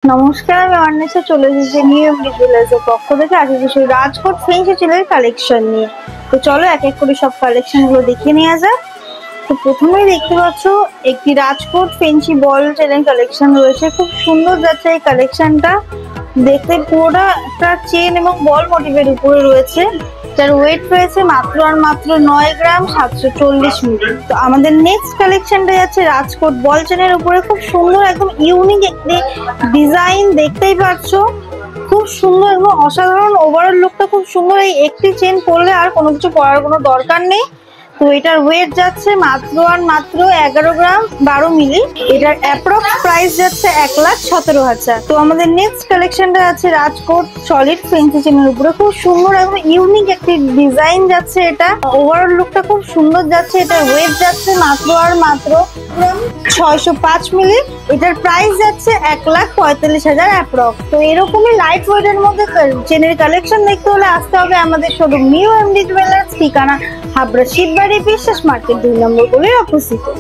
নমস্কার, আমি অন্বেষা চলে এসেছি নিউ এমডি জুয়েলার্সের পক্ষ থেকে আজকে কিছু রাজকোট ফেন্সি চিলের কালেকশন নিয়ে। তো চলো এক এক করে সব কালেকশন গুলো দেখে নেওয়া যাক। তো প্রথমেই দেখতে পাচ্ছ একটি রাজকোট ফেন্সি বল চেনের কালেকশন রয়েছে, খুব সুন্দর যাচ্ছে এই কালেকশনটা দেখতে। পুরোটা একটা চেন এবং বল মোটিভের উপরে রয়েছে, যার ওয়েট রয়েছে মাত্র আর মাত্র 9 গ্রাম 740 মিলি। তো আমাদের নেক্সট কালেকশনটা যাচ্ছে রাজকোট বল চেনের উপরে, খুব সুন্দর একদম ইউনিক একটি ডিজাইন দেখতেই পাচ্ছ, খুব সুন্দর এবং অসাধারণ। ওভারঅল লুকটা খুব সুন্দর। এই একটি চেন পরলে আর কোনো কিছু পরার কোনো দরকার নেই। তো এটার ওয়েট যাচ্ছে মাত্র আর মাত্র 11 গ্রাম 12 মিলি। এটার অ্যাপ্রক্স প্রাইস যাচ্ছে 1,17,000। তো আমাদের নেক্সট কালেকশনটা আছে রাজকোট সলিড ফেন্সি চেনের উপরে, খুব সুন্দর এবং ইউনিক একটি ডিজাইন যাচ্ছে। এটা ওভারঅল লুকটা খুব সুন্দর যাচ্ছে। এটার ওয়েট যাচ্ছে মাত্র আর মাত্র 605 মিলি। এটার প্রাইস যাচ্ছে 1,45,000 অ্যাপ্রক্স। তো এরকমই লাইট ওয়েটের মধ্যে চেনের কালেকশন দেখতে হলে আসতে হবে আমাদের শোরুম নিউ এমডি জুয়েলার্স, ঠিকানা হাবড়া শিববাড়ি বিশ্বাস মার্কেট 2 নম্বর গলির অপোজিটে।